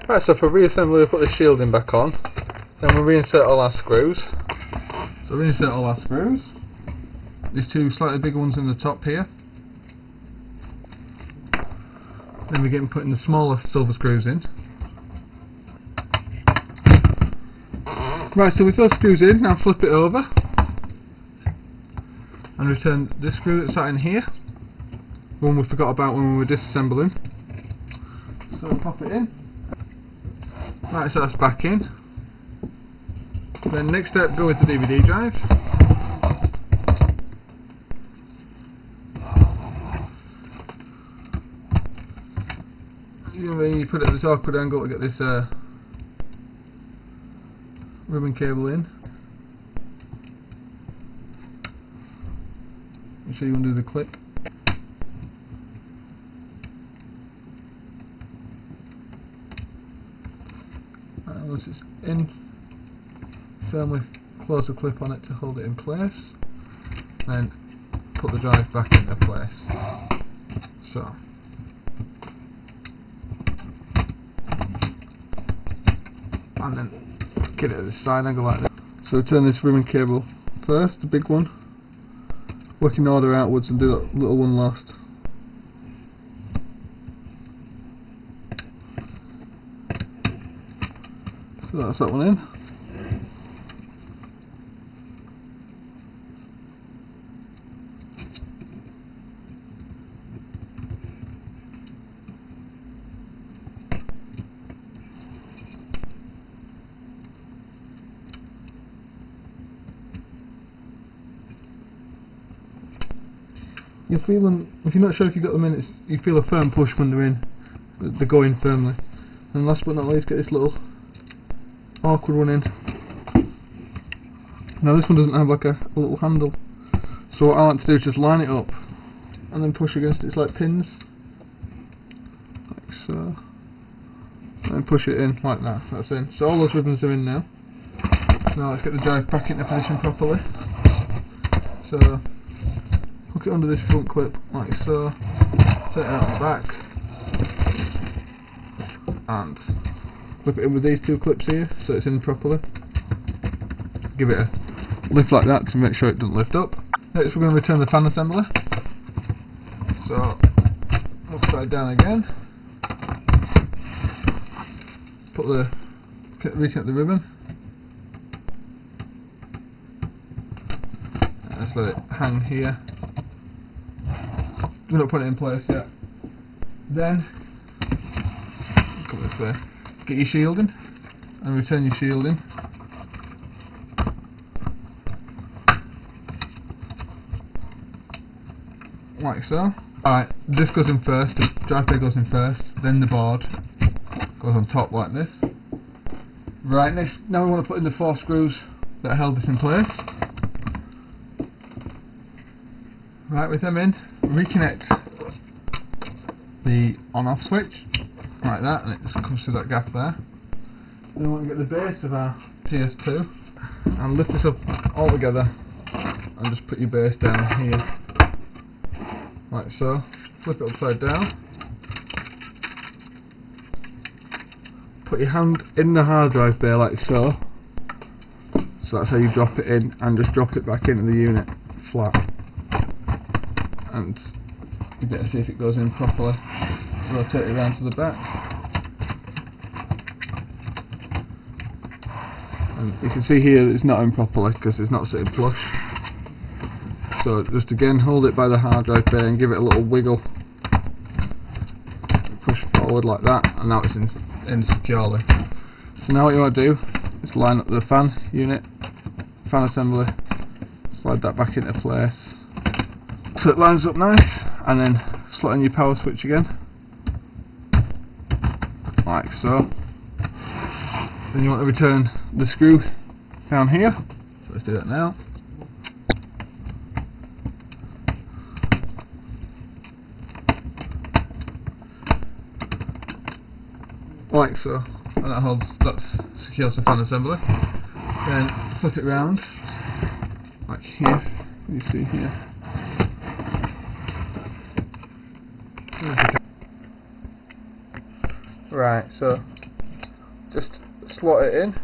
Right, so for reassembly we put the shielding back on, then we'll reinsert all our screws. So reinsert all our screws. These two slightly bigger ones in the top here. Then we get putting the smaller silver screws in. Right, so with those screws in, now flip it over and return this screw that sat in here, one we forgot about when we were disassembling. So pop it in. Right, so that's back in. Then next step, go with the DVD drive. You put it at this awkward angle to get this ribbon cable in. Make sure you undo the clip. Once it's in, firmly close the clip on it to hold it in place, then put the drive back into place. So, and then get it at the side angle like that. So turn this ribbon cable first, the big one, work in order outwards and do that little one last. So that's that one in. You're feeling, if you're not sure if you've got them in, you feel a firm push when they're in, they're going firmly. And last but not least, get this little awkward one in. Now this one doesn't have like a little handle, so what I like to do is just line it up and then push against it. It's like pins, like so, and push it in like that. That's in. So all those ribbons are in now. So now let's get the drive back into position properly. So hook it under this front clip like so, take it out the back, and clip it in with these two clips here so it's in properly. Give it a lift like that to make sure it doesn't lift up. Next we're going to return the fan assembly. So upside down again. Reconnect the ribbon. Let's let it hang here. We're not putting it in place yet. Then come this way. Get your shielding and return your shielding. Like so. Alright, this goes in first, the drive bay goes in first, then the board goes on top like this. Right, next, now we want to put in the 4 screws that held this in place. Right, with them in, reconnect the on-off switch, like that, and it just comes through that gap there. Then we want to get the base of our PS2 and lift this up all together and just put your base down here. Like so, flip it upside down, put your hand in the hard drive bay like so, so that's how you drop it in, and just drop it back into the unit flat, and you better see if it goes in properly. Rotate it around to the back, and you can see here that it's not in properly because it's not sitting flush. So just again hold it by the hard drive bay and give it a little wiggle, push forward like that, and now it's in securely. So now what you want to do is line up the fan unit, fan assembly, slide that back into place so it lines up nice, and then slot in your power switch again like so. Then you want to return the screw down here, so let's do that now. Like so, and that secures the fan assembly. Then flip it round, like here, you see here. Right, so just slot it in,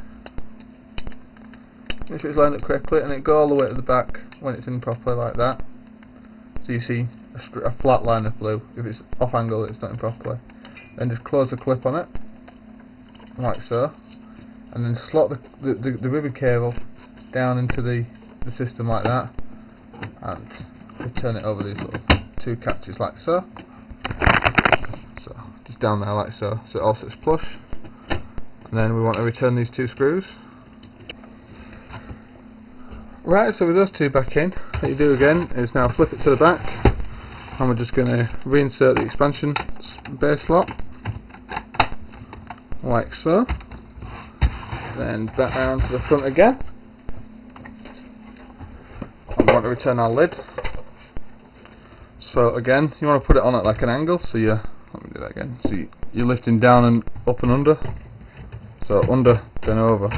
make sure it's lined up correctly, and it go all the way to the back when it's in properly like that. So you see a flat line of blue. If it's off angle, it's not in properly. Then just close the clip on it, like so, and then slot the ribbon cable down into the system like that, and we turn it over these little two catches like so. So just down there like so, so it all sits flush. And then we want to return these two screws. Right, so with those two back in, what you do again is now flip it to the back, and we're just going to reinsert the expansion base slot, like so. Then back down to the front again, and we want to return our lid. So again, you want to put it on at like an angle, so let me do that again. So you're lifting down and up and under. So under, then over,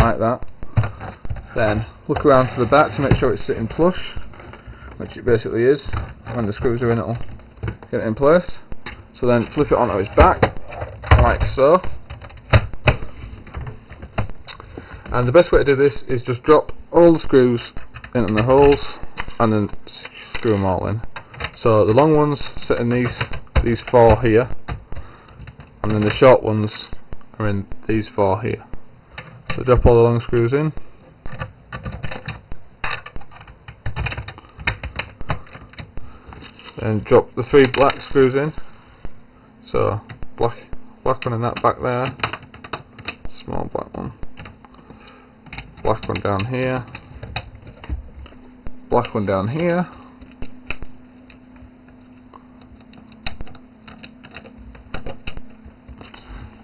like that. Then look around to the back to make sure it's sitting flush, which it basically is. When the screws are in, it'll get it in place. So then flip it onto its back, like so. And the best way to do this is just drop all the screws in the holes and then screw them all in. So the long ones sit in these four here, and then the short ones are in these four here. So drop all the long screws in. Then drop the three black screws in. So black one in that back there, small black one, black one down here, black one down here,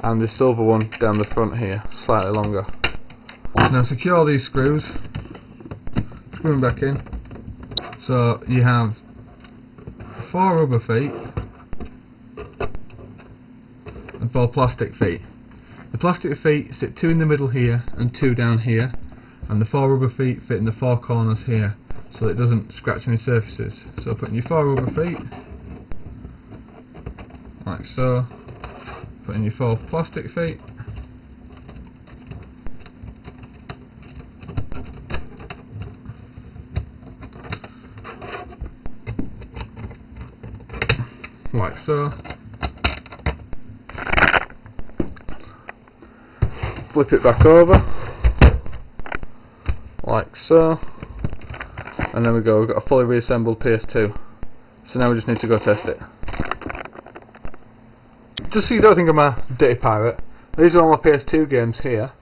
and the silver one down the front here, slightly longer. Now secure these screws, screw them back in. So you have 4 rubber feet and 4 plastic feet. The plastic feet sit 2 in the middle here and 2 down here, and the 4 rubber feet fit in the 4 corners here, so that it doesn't scratch any surfaces. So putting your 4 rubber feet, like so, put in your 4 plastic feet, like so. Flip it back over, like so, and there we go, we've got a fully reassembled PS2. So now we just need to go test it. Just so you don't think I'm a dirty pirate, these are all my PS2 games here,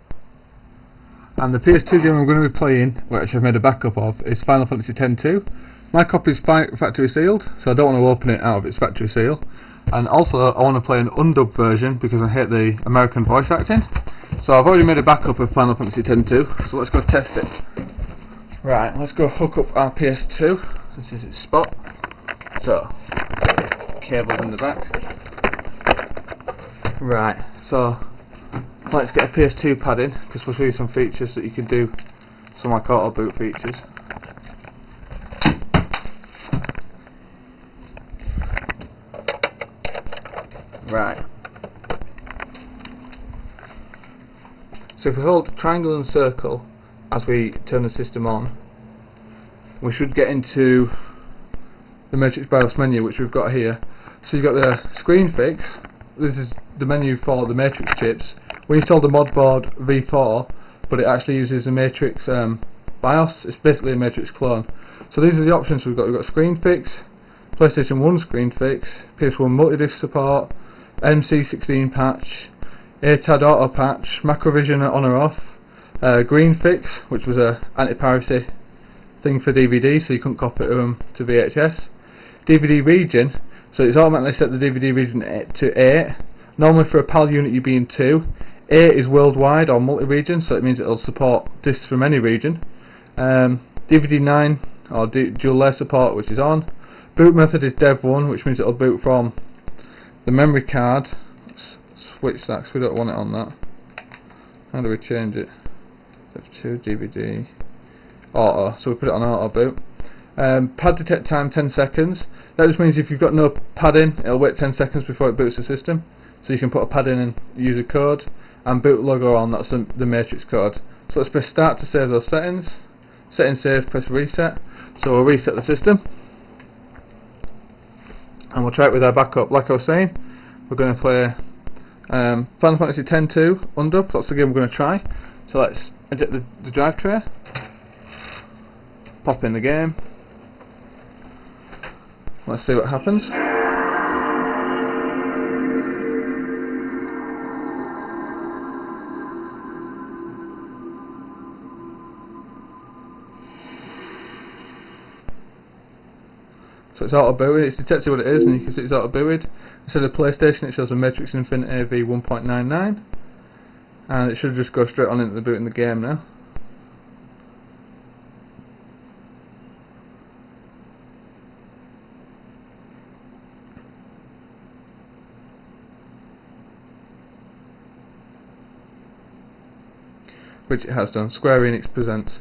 and the PS2 game I'm going to be playing, which I've made a backup of, is Final Fantasy X-2. My copy is factory sealed, so I don't want to open it out of its factory seal. And also I want to play an undub version because I hate the American voice acting. So I've already made a backup of Final Fantasy X-2, so let's go test it. Right, let's go hook up our PS2. This is its spot. So, cables in the back. Right, so let's get a PS2 pad in, because we'll show you some features that you can do, some like auto boot features. Right. So if we hold triangle and circle as we turn the system on, we should get into the Matrix BIOS menu, which we've got here. So you've got the screen fix. This is the menu for the Matrix chips. We installed the Modboard V4, but it actually uses the Matrix BIOS. It's basically a Matrix clone. So these are the options we've got. We've got screen fix, PlayStation 1 screen fix, PS1 multi-disc support, MC16 patch, ATAD auto patch, Macrovision on or off, green fix, which was a anti-piracy thing for DVD, so you couldn't copy them to VHS. DVD region, so it's automatically set the DVD region to 8. Normally for a PAL unit you'd be in 2. 8 is worldwide or multi-region, so it means it'll support discs from any region. DVD 9 or dual layer support, which is on. Boot method is Dev 1, which means it'll boot from the memory card. Let's switch that because we don't want it on that. How do we change it? Dev2, DVD, auto. So we put it on auto boot. Pad detect time 10 seconds. That just means if you've got no pad in, it'll wait 10 seconds before it boots the system. So you can put a pad in and use a code. and boot logo on, that's the matrix code. So let's press start to save those settings. Setting save, press reset. So we'll reset the system. And we'll try it with our backup. Like I was saying, we're going to play Final Fantasy X-2 Undub. That's the game we're going to try. So let's eject the drive tray. Pop in the game. Let's see what happens. So it's auto-booted, it's detected what it is, and you can see it's auto-booted. Instead of PlayStation, it shows a Matrix Infinite AV 1.99, and it should just go straight on into the boot in the game now. Which it has done. Square Enix presents.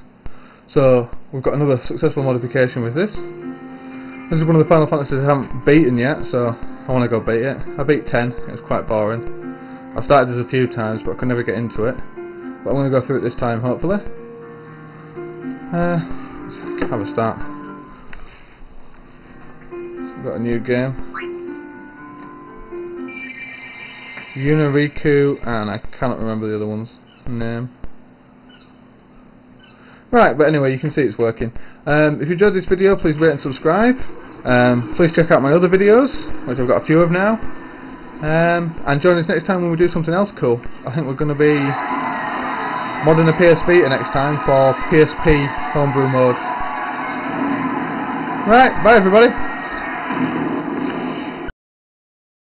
So we've got another successful modification with this. This is one of the Final Fantasies I haven't beaten yet, so I want to go beat it. I beat 10, it was quite boring. I started this a few times, but I could never get into it. But I'm going to go through it this time, hopefully. Let's have a start. So we've got a new game. Unariku, and I cannot remember the other one's name. Right, but anyway, you can see it's working. If you enjoyed this video, please rate and subscribe. Please check out my other videos, which I've got a few of now. And join us next time when we do something else cool. I think we're going to be modding a PS Vita next time for PSP homebrew mode. Right, bye everybody.